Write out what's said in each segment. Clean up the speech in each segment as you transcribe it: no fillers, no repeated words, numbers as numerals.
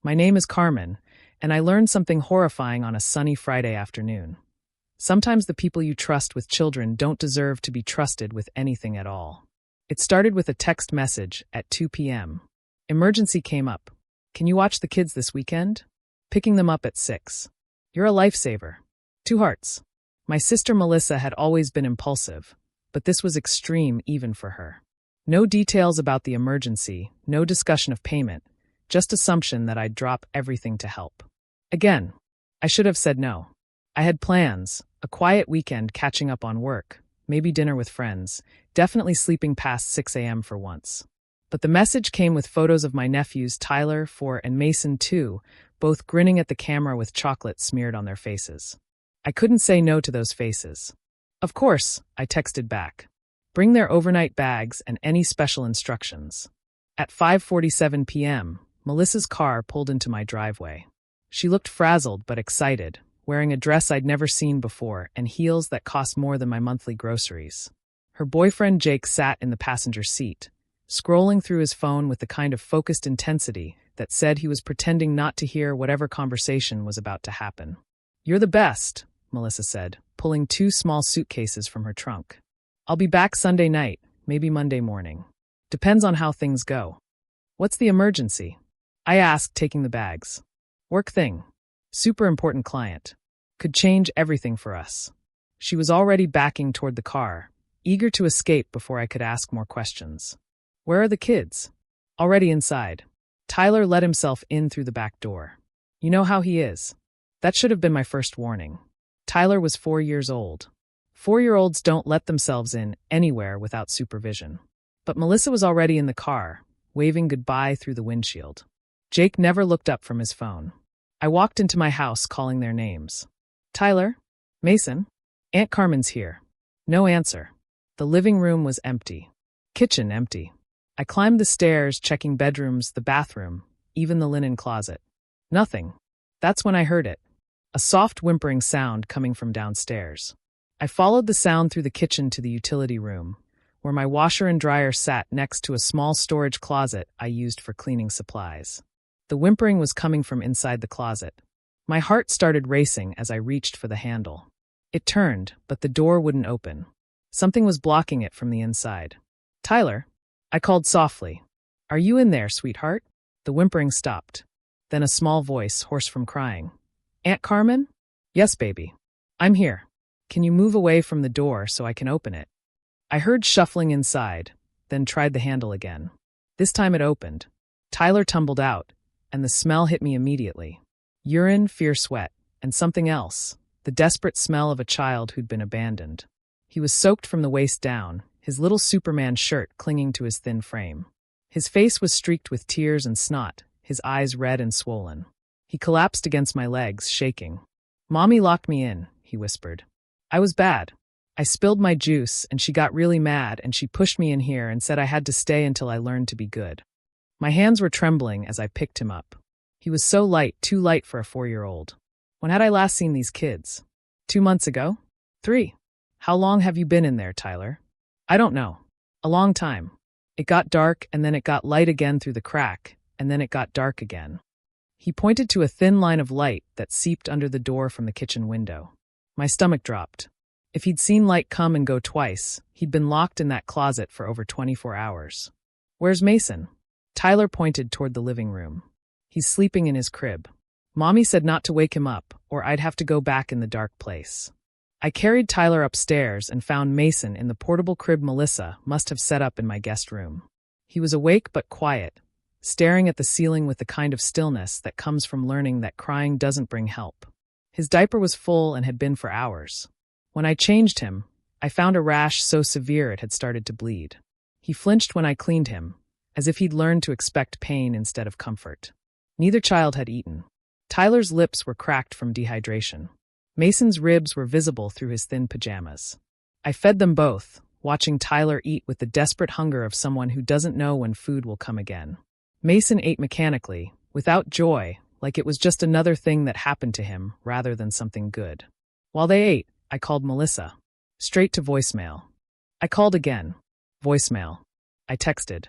My name is Carmen, and I learned something horrifying on a sunny Friday afternoon. Sometimes the people you trust with children don't deserve to be trusted with anything at all. It started with a text message at 2 p.m. Emergency came up. Can you watch the kids this weekend? Picking them up at 6. You're a lifesaver. 2 hearts. My sister Melissa had always been impulsive, but this was extreme even for her. No details about the emergency, no discussion of payment, just assumption that I'd drop everything to help. Again, I should have said no. I had plans, a quiet weekend catching up on work, maybe dinner with friends, definitely sleeping past 6 a.m. for once. But the message came with photos of my nephews Tyler, 4, and Mason, 2, both grinning at the camera with chocolate smeared on their faces. I couldn't say no to those faces. Of course, I texted back. Bring their overnight bags and any special instructions. At 5:47 p.m., Melissa's car pulled into my driveway. She looked frazzled but excited, wearing a dress I'd never seen before and heels that cost more than my monthly groceries. Her boyfriend Jake sat in the passenger seat, scrolling through his phone with the kind of focused intensity that said he was pretending not to hear whatever conversation was about to happen. "You're the best," Melissa said, pulling 2 small suitcases from her trunk. "I'll be back Sunday night, maybe Monday morning. Depends on how things go." "What's the emergency?" I asked, taking the bags. "Work thing. Super important client. Could change everything for us." She was already backing toward the car, eager to escape before I could ask more questions. "Where are the kids?" "Already inside." Tyler let himself in through the back door. You know how he is. That should have been my first warning. Tyler was 4 years old. 4-year-olds don't let themselves in anywhere without supervision. But Melissa was already in the car, waving goodbye through the windshield. Jake never looked up from his phone. I walked into my house calling their names. "Tyler? Mason? Aunt Carmen's here." No answer. The living room was empty. Kitchen empty. I climbed the stairs, checking bedrooms, the bathroom, even the linen closet. Nothing. That's when I heard it. A soft whimpering sound coming from downstairs. I followed the sound through the kitchen to the utility room, where my washer and dryer sat next to a small storage closet I used for cleaning supplies. The whimpering was coming from inside the closet. My heart started racing as I reached for the handle. It turned, but the door wouldn't open. Something was blocking it from the inside. "Tyler?" I called softly. "Are you in there, sweetheart?" The whimpering stopped. Then a small voice, hoarse from crying. "Aunt Carmen?" "Yes, baby. I'm here. Can you move away from the door so I can open it?" I heard shuffling inside, then tried the handle again. This time it opened. Tyler tumbled out, and the smell hit me immediately. Urine, fierce sweat, and something else, the desperate smell of a child who'd been abandoned. He was soaked from the waist down, his little Superman shirt clinging to his thin frame. His face was streaked with tears and snot, his eyes red and swollen. He collapsed against my legs, shaking. "Mommy locked me in," he whispered. "I was bad. I spilled my juice, and she got really mad, and she pushed me in here and said I had to stay until I learned to be good." My hands were trembling as I picked him up. He was so light, too light for a 4-year-old. When had I last seen these kids? 2 months ago? 3. "How long have you been in there, Tyler?" "I don't know. A long time. It got dark, and then it got light again through the crack, and then it got dark again." He pointed to a thin line of light that seeped under the door from the kitchen window. My stomach dropped. If he'd seen light come and go twice, he'd been locked in that closet for over 24 hours. "Where's Mason?" Tyler pointed toward the living room. "He's sleeping in his crib. Mommy said not to wake him up, or I'd have to go back in the dark place." I carried Tyler upstairs and found Mason in the portable crib Melissa must have set up in my guest room. He was awake but quiet, staring at the ceiling with the kind of stillness that comes from learning that crying doesn't bring help. His diaper was full and had been for hours. When I changed him, I found a rash so severe it had started to bleed. He flinched when I cleaned him, as if he'd learned to expect pain instead of comfort. Neither child had eaten. Tyler's lips were cracked from dehydration. Mason's ribs were visible through his thin pajamas. I fed them both, watching Tyler eat with the desperate hunger of someone who doesn't know when food will come again. Mason ate mechanically, without joy, like it was just another thing that happened to him rather than something good. While they ate, I called Melissa. Straight to voicemail. I called again. Voicemail. I texted.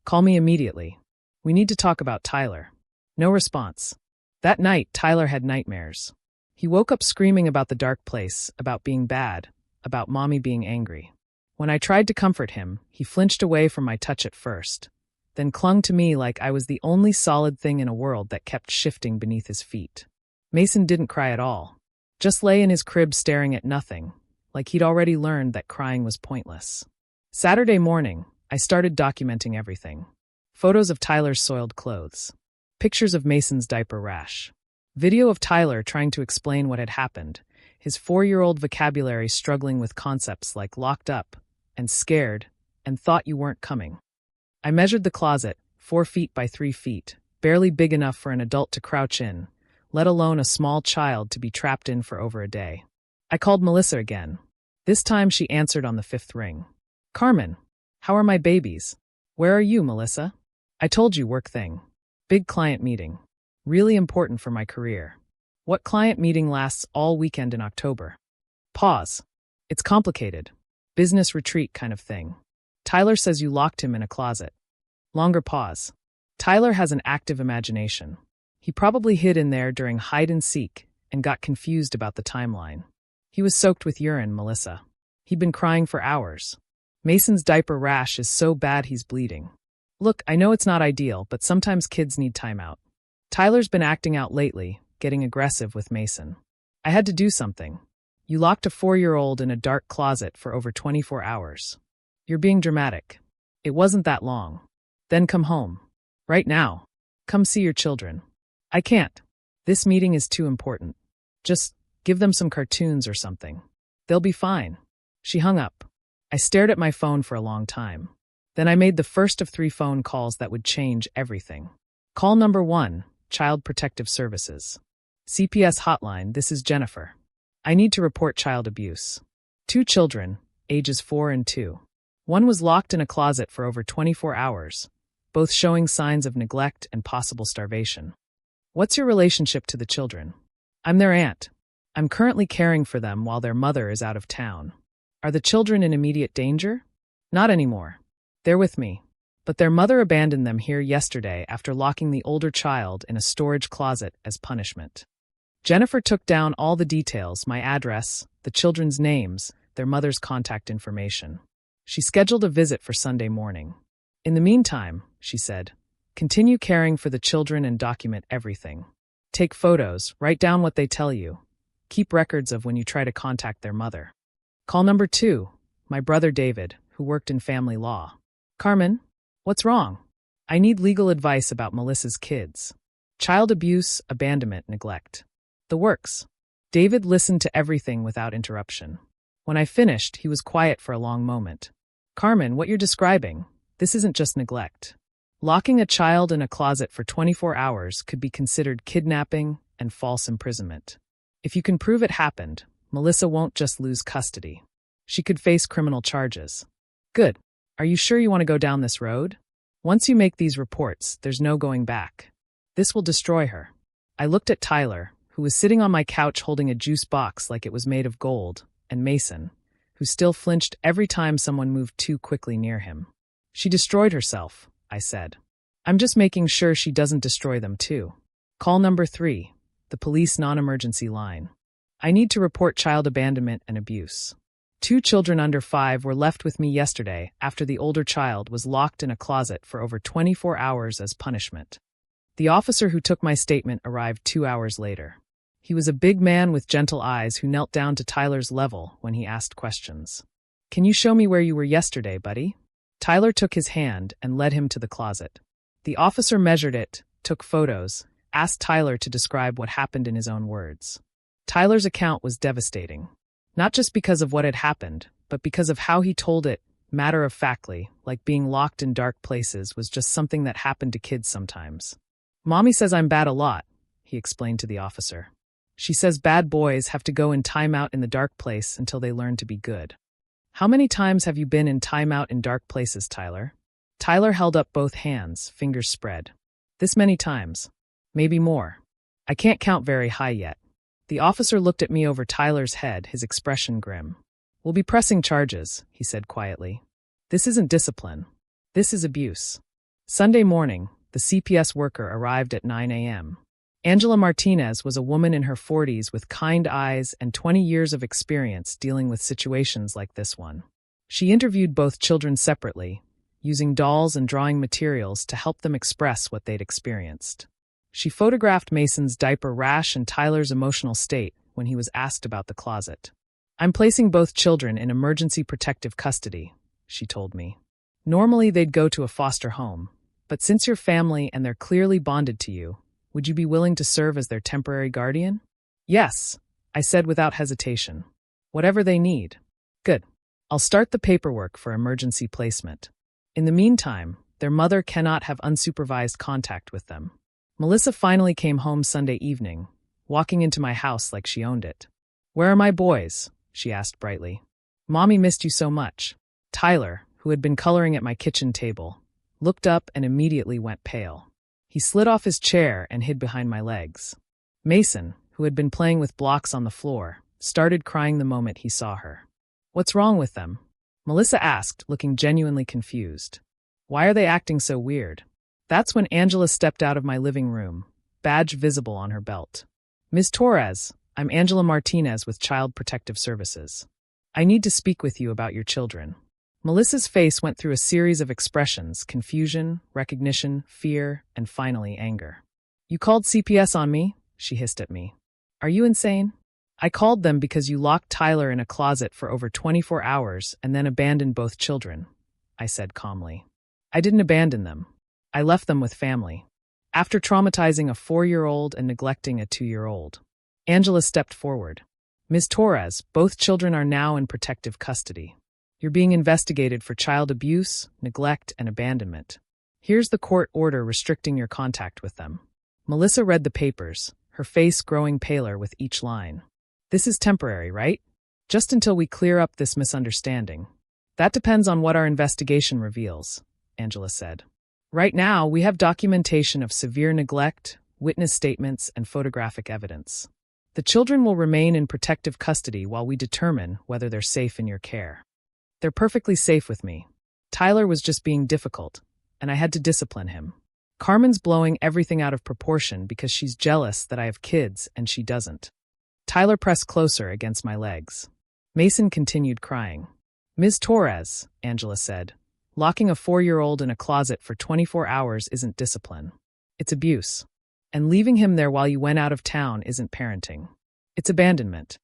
"Call me immediately. We need to talk about Tyler." No response. That night, Tyler had nightmares. He woke up screaming about the dark place, about being bad, about mommy being angry. When I tried to comfort him, he flinched away from my touch at first, then clung to me like I was the only solid thing in a world that kept shifting beneath his feet. Mason didn't cry at all. Just lay in his crib staring at nothing, like he'd already learned that crying was pointless. Saturday morning, I started documenting everything. Photos of Tyler's soiled clothes. Pictures of Mason's diaper rash. Video of Tyler trying to explain what had happened, his 4-year-old vocabulary struggling with concepts like locked up, and scared, and thought you weren't coming. I measured the closet, 4 feet by 3 feet, barely big enough for an adult to crouch in, let alone a small child to be trapped in for over a day. I called Melissa again. This time she answered on the 5th ring. Carmen, how are my babies? Where are you, Melissa? I told you, work thing. Big client meeting. Really important for my career. What client meeting lasts all weekend in October? Pause. It's complicated. Business retreat kind of thing. Tyler says you locked him in a closet. Longer pause. Tyler has an active imagination. He probably hid in there during hide and seek and got confused about the timeline. He was soaked with urine, Melissa. He'd been crying for hours. Mason's diaper rash is so bad he's bleeding. Look, I know it's not ideal, but sometimes kids need time out. Tyler's been acting out lately, getting aggressive with Mason. I had to do something. You locked a 4-year-old in a dark closet for over 24 hours. You're being dramatic. It wasn't that long. Then come home. Right now. Come see your children. I can't. This meeting is too important. Just give them some cartoons or something. They'll be fine. She hung up. I stared at my phone for a long time. Then I made the first of 3 phone calls that would change everything. Call number 1, Child Protective Services. CPS hotline, this is Jennifer. I need to report child abuse. 2 children, ages 4 and 2. One was locked in a closet for over 24 hours, both showing signs of neglect and possible starvation. What's your relationship to the children? I'm their aunt. I'm currently caring for them while their mother is out of town. Are the children in immediate danger? Not anymore. They're with me. But their mother abandoned them here yesterday after locking the older child in a storage closet as punishment. Jennifer took down all the details, my address, the children's names, their mother's contact information. She scheduled a visit for Sunday morning. In the meantime, she said, continue caring for the children and document everything. Take photos, write down what they tell you. Keep records of when you try to contact their mother. Call number 2, my brother David, who worked in family law. Carmen, what's wrong? I need legal advice about Melissa's kids. Child abuse, abandonment, neglect. The works. David listened to everything without interruption. When I finished, he was quiet for a long moment. Carmen, what you're describing, this isn't just neglect. Locking a child in a closet for 24 hours could be considered kidnapping and false imprisonment. If you can prove it happened, Melissa won't just lose custody. She could face criminal charges. Good. Are you sure you want to go down this road? Once you make these reports, there's no going back. This will destroy her. I looked at Tyler, who was sitting on my couch holding a juice box like it was made of gold, and Mason, who still flinched every time someone moved too quickly near him. She destroyed herself, I said. I'm just making sure she doesn't destroy them too. Call number 3, the police non-emergency line. I need to report child abandonment and abuse. 2 children under 5 were left with me yesterday after the older child was locked in a closet for over 24 hours as punishment. The officer who took my statement arrived 2 hours later. He was a big man with gentle eyes who knelt down to Tyler's level when he asked questions. Can you show me where you were yesterday, buddy? Tyler took his hand and led him to the closet. The officer measured it, took photos, asked Tyler to describe what happened in his own words. Tyler's account was devastating. Not just because of what had happened, but because of how he told it, matter-of-factly, like being locked in dark places was just something that happened to kids sometimes. Mommy says I'm bad a lot, he explained to the officer. She says bad boys have to go in timeout in the dark place until they learn to be good. How many times have you been in timeout in dark places, Tyler? Tyler held up both hands, fingers spread. This many times. Maybe more. I can't count very high yet. The officer looked at me over Tyler's head, his expression grim. We'll be pressing charges, he said quietly. This isn't discipline. This is abuse. Sunday morning, the CPS worker arrived at 9 a.m. Angela Martinez was a woman in her 40s with kind eyes and 20 years of experience dealing with situations like this one. She interviewed both children separately, using dolls and drawing materials to help them express what they'd experienced. She photographed Mason's diaper rash and Tyler's emotional state when he was asked about the closet. "I'm placing both children in emergency protective custody," she told me. "Normally they'd go to a foster home, but since you're family and they're clearly bonded to you, would you be willing to serve as their temporary guardian?" "Yes," I said without hesitation. "Whatever they need." "Good. I'll start the paperwork for emergency placement. In the meantime, their mother cannot have unsupervised contact with them." Melissa finally came home Sunday evening, walking into my house like she owned it. "Where are my boys?" she asked brightly. "Mommy missed you so much." Tyler, who had been coloring at my kitchen table, looked up and immediately went pale. He slid off his chair and hid behind my legs. Mason, who had been playing with blocks on the floor, started crying the moment he saw her. "What's wrong with them?" Melissa asked, looking genuinely confused. "Why are they acting so weird?" That's when Angela stepped out of my living room, badge visible on her belt. "Ms. Torres, I'm Angela Martinez with Child Protective Services. I need to speak with you about your children." Melissa's face went through a series of expressions: confusion, recognition, fear, and finally anger. "You called CPS on me?" she hissed at me. "Are you insane?" "I called them because you locked Tyler in a closet for over 24 hours and then abandoned both children," I said calmly. "I didn't abandon them. I left them with family. After traumatizing a 4-year-old and neglecting a 2-year-old. Angela stepped forward. "Ms. Torres, both children are now in protective custody. You're being investigated for child abuse, neglect, and abandonment. Here's the court order restricting your contact with them." Melissa read the papers, her face growing paler with each line. "This is temporary, right? Just until we clear up this misunderstanding." "That depends on what our investigation reveals," Angela said. "Right now, we have documentation of severe neglect, witness statements, and photographic evidence. The children will remain in protective custody while we determine whether they're safe in your care." "They're perfectly safe with me. Tyler was just being difficult, and I had to discipline him. Carmen's blowing everything out of proportion because she's jealous that I have kids and she doesn't." Tyler pressed closer against my legs. Mason continued crying. "Ms. Torres," Angela said, "locking a 4-year-old in a closet for 24 hours isn't discipline. It's abuse. And leaving him there while you went out of town isn't parenting. It's abandonment."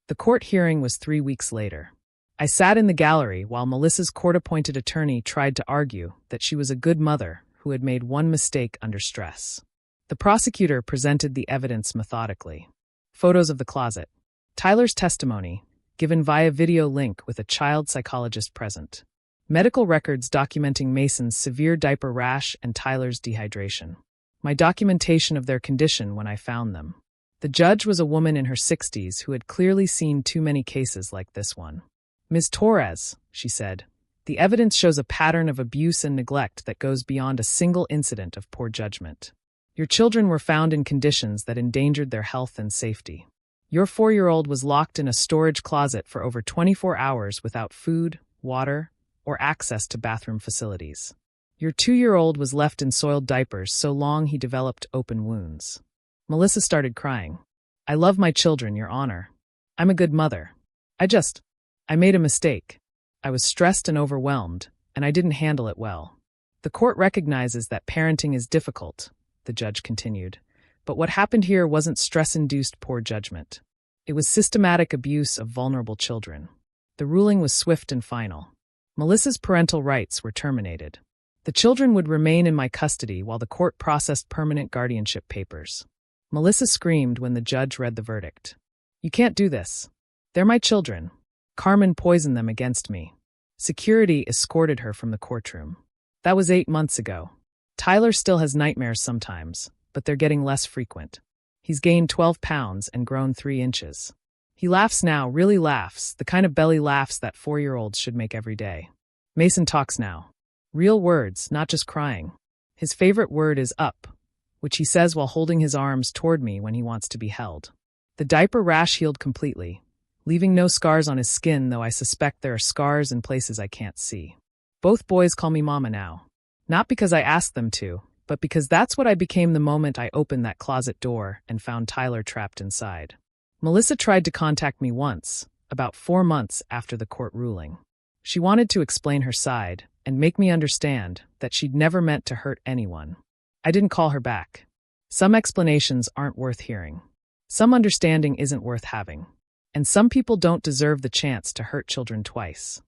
The court hearing was 3 weeks later. I sat in the gallery while Melissa's court-appointed attorney tried to argue that she was a good mother who had made one mistake under stress. The prosecutor presented the evidence methodically. Photos of the closet. Tyler's testimony, given via video link with a child psychologist present. Medical records documenting Mason's severe diaper rash and Tyler's dehydration. My documentation of their condition when I found them. The judge was a woman in her 60s who had clearly seen too many cases like this one. "Ms. Torres," she said, "the evidence shows a pattern of abuse and neglect that goes beyond a single incident of poor judgment. Your children were found in conditions that endangered their health and safety. Your 4-year-old was locked in a storage closet for over 24 hours without food, water, or access to bathroom facilities. Your 2-year-old was left in soiled diapers so long he developed open wounds." Melissa started crying. "I love my children, Your Honor. I'm a good mother. I made a mistake. I was stressed and overwhelmed, and I didn't handle it well." "The court recognizes that parenting is difficult," the judge continued, "but what happened here wasn't stress-induced poor judgment. It was systematic abuse of vulnerable children. The ruling was swift and final. Melissa's parental rights were terminated. The children would remain in my custody while the court processed permanent guardianship papers." Melissa screamed when the judge read the verdict. "You can't do this. They're my children. Carmen poisoned them against me." Security escorted her from the courtroom. That was 8 months ago. Tyler still has nightmares sometimes, but they're getting less frequent. He's gained 12 pounds and grown 3 inches. He laughs now, really laughs, the kind of belly laughs that 4-year-olds should make every day. Mason talks now. Real words, not just crying. His favorite word is up, which he says while holding his arms toward me when he wants to be held. The diaper rash healed completely, leaving no scars on his skin, though I suspect there are scars in places I can't see. Both boys call me Mama now. Not because I asked them to, but because that's what I became the moment I opened that closet door and found Tyler trapped inside. Melissa tried to contact me once, about 4 months after the court ruling. She wanted to explain her side and make me understand that she'd never meant to hurt anyone. I didn't call her back. Some explanations aren't worth hearing. Some understanding isn't worth having. And some people don't deserve the chance to hurt children twice.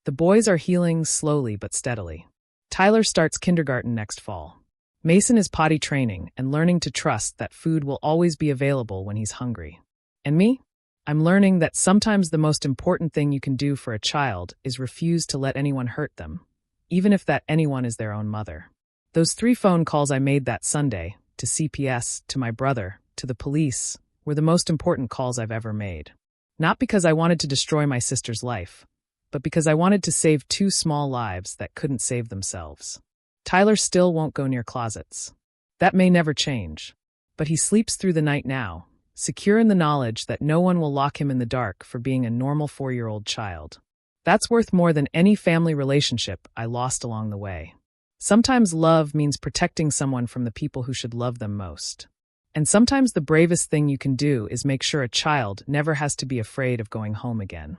The boys are healing slowly but steadily. Tyler starts kindergarten next fall. Mason is potty training and learning to trust that food will always be available when he's hungry. And me? I'm learning that sometimes the most important thing you can do for a child is refuse to let anyone hurt them, even if that anyone is their own mother. Those 3 phone calls I made that Sunday, to CPS, to my brother, to the police, were the most important calls I've ever made. Not because I wanted to destroy my sister's life, but because I wanted to save 2 small lives that couldn't save themselves. Tyler still won't go near closets. That may never change, but he sleeps through the night now, secure in the knowledge that no one will lock him in the dark for being a normal 4-year-old child. That's worth more than any family relationship I lost along the way. Sometimes love means protecting someone from the people who should love them most. And sometimes the bravest thing you can do is make sure a child never has to be afraid of going home again.